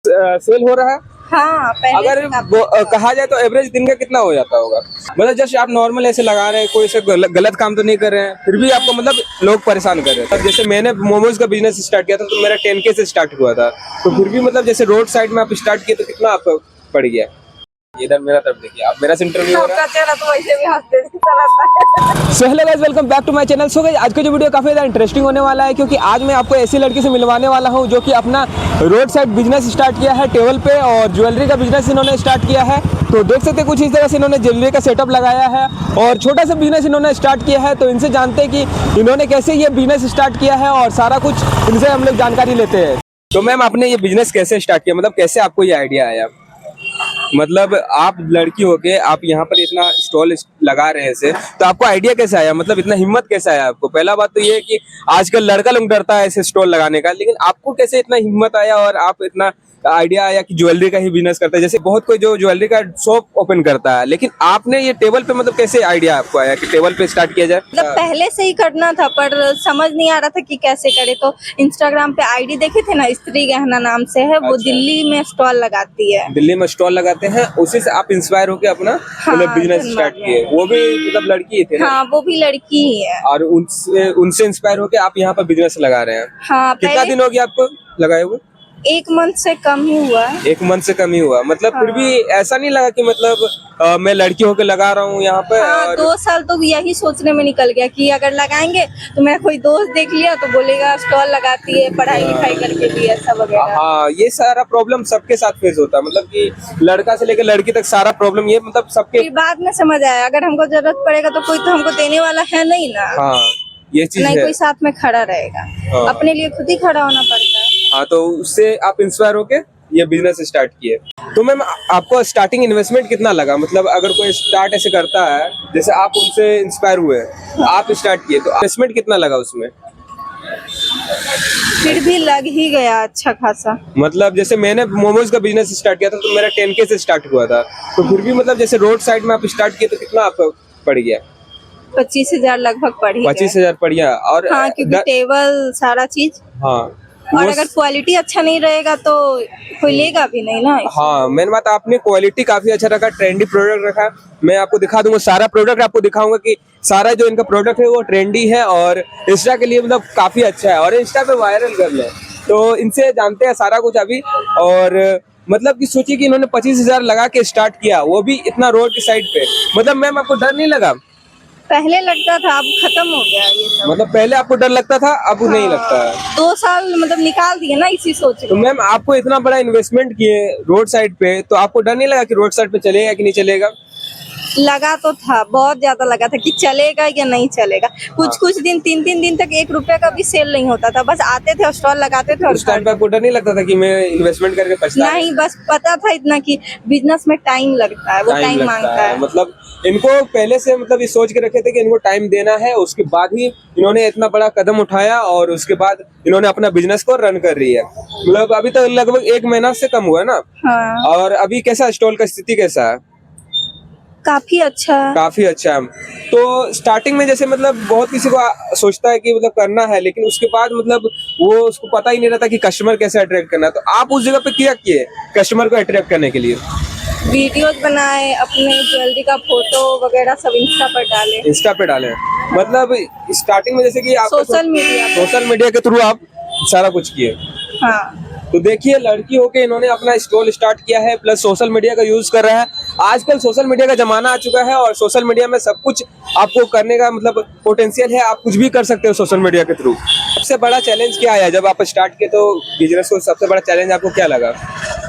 Cell हो रहा है? हाँ, अगर कहा जाए तो एवरेज दिन का कितना हो जाता होगा? मतलब जैसे आप नॉर्मल ऐसे लगा रहे हैं, कोई से गलत काम तो नहीं कर रहे हैं, फिर भी आपको मतलब लोग परेशान कर रहे हैं। जैसे मैंने मोमोज का बिजनेस स्टार्ट किया था तो मेरा 10K से स्टार्ट हुआ था, तो फिर भी मतलब जैसे रोड साइड में आप स्टार्ट किए तो कितना आपका पड़ गया? इधर मेरा तरफ देखिए, आप मेरा इंटरव्यू हो रहा है। चेहरा तो वैसे भी हंसते चलाता है। So hello guys, welcome back to my channel. So guys, आज का जो वीडियो काफी ज़्यादा इंटरेस्टिंग होने वाला है, क्योंकि आज मैं आपको ऐसी लड़की से मिलवाने वाला हूं जो कि अपना रोड साइड बिजनेस स्टार्ट किया है टेबल पे, और ज्वेलरी का बिजनेस इन्होंने स्टार्ट किया है। तो देख सकते हैं कुछ इस तरह से इन्होंने ज्वेलरी का सेटअप लगाया है और छोटा सा बिजनेस इन्होंने स्टार्ट किया है। तो इनसे जानते हैं कि इन्होंने कैसे ये बिजनेस स्टार्ट किया है और सारा कुछ इनसे हम लोग जानकारी लेते हैं। तो मैम, आपने ये बिजनेस कैसे स्टार्ट किया, मतलब कैसे आपको ये आइडिया आया? मतलब आप लड़की होके आप यहाँ पर इतना स्टॉल लगा रहे हैं, तो आपको आइडिया कैसे आया, मतलब इतना हिम्मत कैसे आया आपको? पहला बात तो ये है कि आजकल लड़का लोग डरता है ऐसे स्टॉल लगाने का, लेकिन आपको कैसे इतना हिम्मत आया और आप इतना आइडिया आया कि ज्वेलरी का ही बिजनेस करता है? जैसे बहुत कोई जो ज्वेलरी का शॉप ओपन करता है, लेकिन आपने ये टेबल पे, मतलब कैसे आइडिया आपको आया कि टेबल पे स्टार्ट किया जाए? मतलब पहले से ही करना था पर समझ नहीं आ रहा था कि कैसे करे। तो इंस्टाग्राम पे आईडी देखे थे ना, स्त्री गहना नाम से है वो। अच्छा। दिल्ली में स्टॉल लगाती है। दिल्ली में स्टॉल लगाते हैं, उसी से आप इंस्पायर होके अपना मतलब बिजनेस स्टार्ट किए? वो भी मतलब लड़की ही थे ना? हाँ, वो भी लड़की ही है। और उनसे इंस्पायर होके आप यहाँ पर बिजनेस लगा रहे हैं? हाँ, कितना दिन हो गया आपको लगाए हुए? 1 मंथ से कम ही हुआ है। 1 मंथ से कम ही हुआ, मतलब फिर भी ऐसा नहीं लगा कि मतलब मैं लड़की होके लगा रहा हूँ यहाँ पे? हाँ, और 2 साल तो यही सोचने में निकल गया कि अगर लगाएंगे तो मेरा कोई दोस्त देख लिया तो बोलेगा स्टॉल लगाती है, पढ़ाई लिखाई करके भी, ऐसा वगैरह। हाँ, ये सारा प्रॉब्लम सबके साथ फेस होता है, मतलब कि लड़का से लेकर लड़की तक सारा प्रॉब्लम ये मतलब सबके। फिर बाद में समझ आया अगर हमको जरूरत पड़ेगा तो कोई तो हमको देने वाला है नहीं ना। हाँ, ये चीज नहीं है। कोई साथ में खड़ा रहेगा। हाँ। अपने लिए खुद ही खड़ा होना पड़ता है। हाँ, तो उससे आप इंस्पायर होके ये बिजनेस स्टार्ट किए। तो मैम, आपको स्टार्टिंग इन्वेस्टमेंट कितना लगा? मतलब अगर कोई स्टार्ट ऐसे करता है, जैसे आप उनसे इंस्पायर हुए, आप स्टार्ट किए, तो इन्वेस्टमेंट कितना लगा उसमें? फिर भी लग ही गया अच्छा खासा। मतलब जैसे मैंने मोमोज का बिजनेस स्टार्ट किया था तो मेरा 10K से स्टार्ट हुआ था, तो फिर भी मतलब जैसे रोड साइड में आप स्टार्ट किए तो कितना आपका पड़ गया? 25,000 लगभग पड़ी। 25,000 पड़ गया। और हाँ, क्योंकि टेबल सारा चीज, हाँ, और अगर क्वालिटी अच्छा नहीं रहेगा तो कोई लेगा भी नहीं ना। हाँ, मेन बात, आपने क्वालिटी काफी अच्छा रखा, ट्रेंडी प्रोडक्ट रखा। मैं आपको दिखा दूंगा सारा प्रोडक्ट, आपको दिखाऊंगा कि सारा जो इनका प्रोडक्ट है वो ट्रेंडी है और इंस्टा के लिए मतलब काफी अच्छा है, और इंस्टा पे वायरल कर ले। तो इनसे जानते हैं सारा कुछ अभी। और मतलब कि सोचिए कि इन्होंने 25,000 लगा के स्टार्ट किया, वो भी इतना रोड की साइड पे। मतलब मैम, आपको डर नहीं लगा? पहले लगता था, अब खत्म हो गया ये सब। मतलब पहले आपको डर लगता था, अब नहीं लगता है? 2 साल मतलब निकाल दिए ना इसी सोच तो में। मैम, आपको इतना बड़ा इन्वेस्टमेंट किए रोड साइड पे, तो आपको डर नहीं लगा कि रोड साइड पे चलेगा कि नहीं चलेगा? लगा तो था, बहुत ज्यादा लगा था कि चलेगा या नहीं चलेगा। कुछ दिन 3 दिन तक 1 रुपए का भी सेल नहीं होता था। बस आते थे और स्टॉल लगाते थे और उस टाइम पे आपको डर नहीं लगता था कि मैं इन्वेस्टमेंट करके पछता? नहीं, बस पता था इतना कि बिजनेस में टाइम लगता है, वो टाइम मांगता है। मतलब इनको पहले से मतलब ये सोच के रखे थे कि इनको टाइम देना है, उसके बाद ही इन्होंने इतना बड़ा कदम उठाया और उसके बाद इन्होंने अपना बिजनेस को रन कर रही है। मतलब अभी तो लगभग 1 महीना से कम हुआ है ना? हाँ, और अभी कैसा स्टॉल का स्थिति कैसा है? काफी अच्छा है। काफी अच्छा है। तो स्टार्टिंग में जैसे मतलब बहुत किसी को सोचता है कि मतलब करना है, लेकिन उसके बाद मतलब वो उसको पता ही नहीं रहता कि कस्टमर कैसे अट्रैक्ट करना है। तो आप उस जगह पे क्या किए कस्टमर को अट्रैक्ट करने के लिए? वीडियोज बनाए, अपने ज्वेलरी का फोटो वगैरह सब इंस्टा पर डाले। इंस्टा पे डाले? मतलब स्टार्टिंग में जैसे कि आप सोशल मीडिया के थ्रू आप सारा कुछ किए। हाँ, तो देखिए, लड़की होके इन्होंने अपना स्टॉल स्टार्ट किया है, प्लस सोशल मीडिया का यूज कर रहा है। आजकल सोशल मीडिया का जमाना आ चुका है और सोशल मीडिया में सब कुछ आपको करने का मतलब पोटेंशियल है, आप कुछ भी कर सकते हो सोशल मीडिया के थ्रू। सबसे बड़ा चैलेंज क्या आया जब आप स्टार्ट किए तो बिजनेस को? सबसे बड़ा चैलेंज आपको क्या लगा?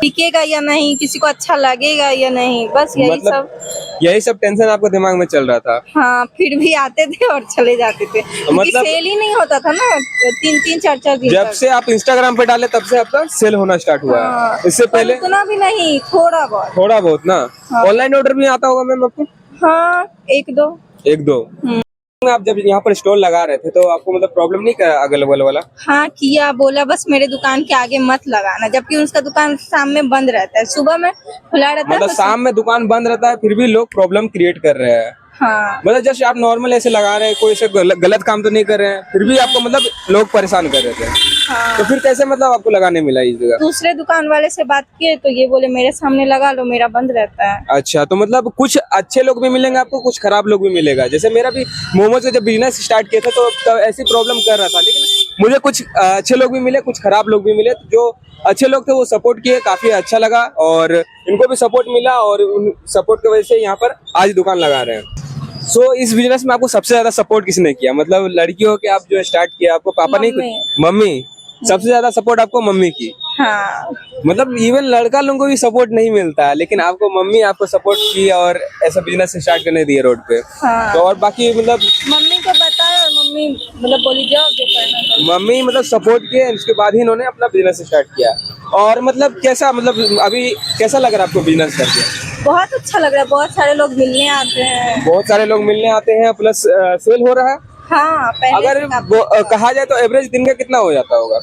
टिकेगा या नहीं, किसी को अच्छा लगेगा या नहीं, बस यही मतलब सब। यही सब टेंशन आपको दिमाग में चल रहा था? हाँ, फिर भी आते थे और चले जाते थे, क्योंकि मतलब सेल ही नहीं होता था ना 3-4 दिन जब तक। से आप इंस्टाग्राम पे डाले तब से आपका सेल होना स्टार्ट हुआ हाँ, है? इससे पर पहले उतना भी नहीं, थोड़ा बहुत। थोड़ा बहुत ना? हाँ। ऑनलाइन ऑर्डर भी आता होगा मैम आपको? हाँ, 1-2। 1-2। आप जब यहाँ पर स्टॉल लगा रहे थे तो आपको मतलब प्रॉब्लम नहीं करा अगल बगल वाला? हाँ किया, बोला बस मेरे दुकान के आगे मत लगाना, जबकि उसका दुकान सामने बंद रहता है, सुबह में खुला रहता है। मतलब शाम में दुकान बंद रहता है, फिर भी लोग प्रॉब्लम क्रिएट कर रहे हैं। हाँ, मतलब जैसे आप नॉर्मल ऐसे लगा रहे हैं, कोई से गलत काम तो नहीं कर रहे हैं, फिर भी आपको मतलब लोग परेशान कर रहे थे? हाँ। तो फिर कैसे मतलब आपको लगाने मिला इस जगह? दूसरे दुकान वाले से बात किए तो ये बोले मेरे सामने लगा लो, मेरा बंद रहता है। अच्छा, तो मतलब कुछ अच्छे लोग भी मिलेंगे आपको, कुछ खराब लोग भी मिलेगा। जैसे मेरा भी मोमोज का जब बिजनेस स्टार्ट किया था तो ऐसी प्रॉब्लम कर रहा था, लेकिन मुझे कुछ अच्छे लोग भी मिले, कुछ खराब लोग भी मिले। तो जो अच्छे लोग थे वो सपोर्ट किए, काफी अच्छा लगा और इनको भी सपोर्ट मिला और उन सपोर्ट की वजह से यहाँ पर आज दुकान लगा रहे हैं। सो इस बिजनेस में आपको सबसे ज्यादा सपोर्ट किसने किया? मतलब लड़की हो के आप जो स्टार्ट किया, आपको पापा नहीं? मम्मी। सबसे ज्यादा सपोर्ट आपको मम्मी की? हाँ। मतलब इवन लड़का लोगों को भी सपोर्ट नहीं मिलता है, लेकिन आपको मम्मी आपको सपोर्ट की और ऐसा बिजनेस स्टार्ट करने दिए रोड पे। हाँ। तो और बाकी मतलब मम्मी को बताया और मम्मी मतलब बोली जाओ जो करना करो। मम्मी मतलब सपोर्ट किए, उसके बाद ही इन्होंने अपना बिजनेस स्टार्ट किया। और मतलब कैसा, मतलब अभी कैसा लग रहा है आपको बिजनेस करके? बहुत अच्छा लग रहा है, बहुत सारे लोग मिलने आते हैं। बहुत सारे लोग मिलने आते हैं, प्लस सेल हो रहा है। हाँ, पहले अगर से काफी कहा जाए तो एवरेज दिन का कितना हो जाता होगा?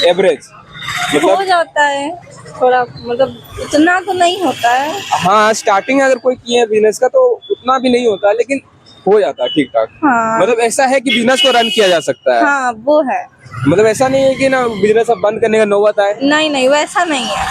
एवरेज हो मतलब जाता है थोड़ा, मतलब उतना तो नहीं होता है। हाँ, स्टार्टिंग अगर कोई किए है बिजनेस का तो उतना भी नहीं होता, लेकिन हो जाता है ठीक ठाक। हाँ। मतलब ऐसा है कि बिजनेस को रन किया जा सकता है। हाँ वो है। मतलब ऐसा नहीं है कि ना बिजनेस अब बंद करने का नौबत आए। नहीं नहीं, वैसा नहीं है।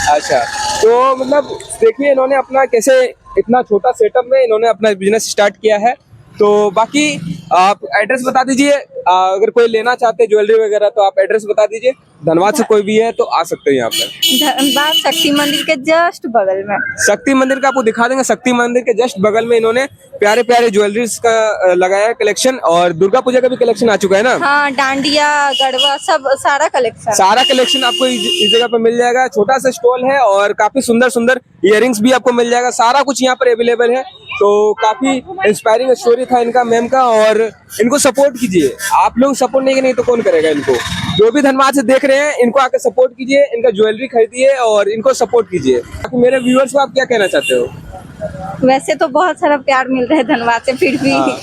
अच्छा, तो मतलब देखिए इन्होंने अपना कैसे इतना छोटा सेटअप में इन्होंने अपना बिजनेस स्टार्ट किया है। तो बाकी आप एड्रेस बता दीजिए, अगर कोई लेना चाहते हैं ज्वेलरी वगैरह तो आप एड्रेस बता दीजिए। धनबाद से कोई भी है तो आ सकते हैं यहाँ पर। धनबाद शक्ति मंदिर के जस्ट बगल में। शक्ति मंदिर का आपको दिखा देंगे। शक्ति मंदिर के जस्ट बगल में इन्होंने प्यारे प्यारे ज्वेलरीज का लगाया है कलेक्शन, और दुर्गा पूजा का भी कलेक्शन आ चुका है ना। हाँ, डांडिया गढ़वा सब सारा कलेक्शन। सारा कलेक्शन आपको इस जगह पर मिल जाएगा। छोटा सा स्टॉल है और काफी सुंदर सुंदर इयररिंग्स भी आपको मिल जाएगा। सारा कुछ यहाँ पर अवेलेबल है। तो काफी इंस्पायरिंग स्टोरी था इनका मैम का, और इनको सपोर्ट कीजिए। आप लोग सपोर्ट नहीं करेंगे तो कौन करेगा इनको? जो भी धनबाद से देख रहे हैं इनको आके सपोर्ट कीजिए, इनका ज्वेलरी खरीदिए और इनको सपोर्ट कीजिए। बाकी मेरे व्यूअर्स को आप क्या कहना चाहते हो? वैसे तो बहुत सारा प्यार मिल रहा है धनबाद से, फिर भी हाँ।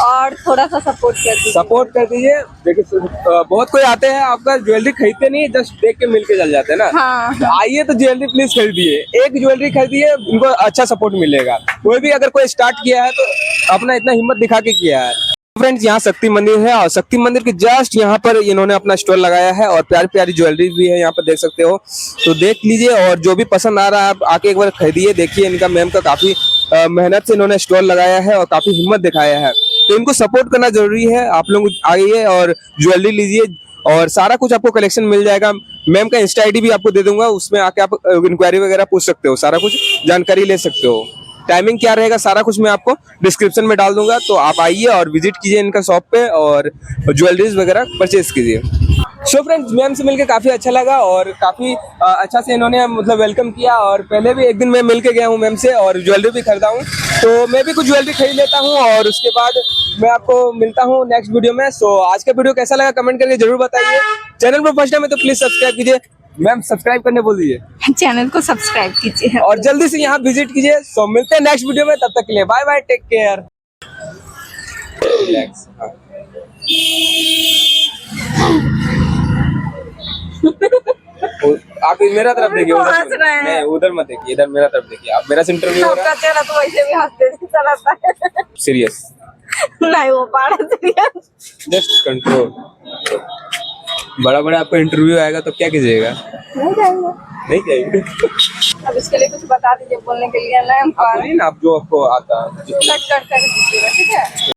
और थोड़ा सा सपोर्ट कर दीजिए। सपोर्ट कर दीजिए। देखिए बहुत कोई आते हैं आपका ज्वेलरी खरीदते नहीं, जस्ट देख के मिल के चल जाते हैं ना। हाँ। तो आइए तो ज्वेलरी प्लीज खरीदिए, एक ज्वेलरी खरीदिए, उनको अच्छा सपोर्ट मिलेगा। कोई भी अगर कोई स्टार्ट किया है तो अपना इतना हिम्मत दिखा के किया है। फ्रेंड्स, यहाँ शक्ति मंदिर है और शक्ति मंदिर के जस्ट यहाँ पर इन्होंने अपना स्टॉल लगाया है और प्यारी प्यारी ज्वेलरी भी है यहाँ पर, देख सकते हो। तो देख लीजिए और जो भी पसंद आ रहा है आप आके एक बार खरीदिए। देखिए इनका मैम का काफी मेहनत से इन्होंने स्टॉल लगाया है और काफी हिम्मत दिखाया है। तो इनको सपोर्ट करना जरूरी है। आप लोग आइए और ज्वेलरी लीजिए और सारा कुछ आपको कलेक्शन मिल जाएगा। मैम का इंस्टा आईडी भी आपको दे दूंगा, उसमें आके आप इंक्वायरी वगैरह पूछ सकते हो, सारा कुछ जानकारी ले सकते हो। टाइमिंग क्या रहेगा सारा कुछ मैं आपको डिस्क्रिप्शन में डाल दूंगा। तो आप आइए और विजिट कीजिए इनका शॉप पे और ज्वेलरीज वगैरह परचेज कीजिए। सो फ्रेंड्स, मैम से मिलकर काफी अच्छा लगा और काफी अच्छा से इन्होंने मतलब वेलकम किया। और पहले भी एक दिन मैं मिल के गया हूँ मैम से और ज्वेलरी भी खरीदा हूँ। तो मैं भी कुछ ज्वेलरी खरीद लेता हूँ और उसके बाद मैं आपको मिलता हूँ नेक्स्ट वीडियो में। सो आज का वीडियो कैसा लगा कमेंट करके जरूर बताइए। चैनल पर फर्स्ट टाइम है तो प्लीज सब्सक्राइब कीजिए। मैम सब्सक्राइब करने बोल दीजिए। चैनल को सब्सक्राइब कीजिए और जल्दी से यहाँ विजिट कीजिए। सो मिलते हैं नेक्स्ट वीडियो में, तब तक के लिए bye bye, take care. Relax. आप मेरा तरफ देखिए, वो हंस रहे हैं। नहीं उधर मत देखिए, इधर मेरा तरफ देखिए। आप मेरा इंटरव्यू हो रहा आपका चेहरा तो वैसे भी हंसते चलाता है। सीरियस, नहीं वो पाड़ा सीरियस। Just control. बड़ा बड़ा आपका इंटरव्यू आएगा तो क्या कीजिएगा? नहीं जाएंगे। नहीं जाएंगे। अब इसके लिए कुछ बता दीजिए बोलने के लिए। ना आप बोलिए ना, आप जो आपको आता है। कट कर दीजिएगा, ठीक है।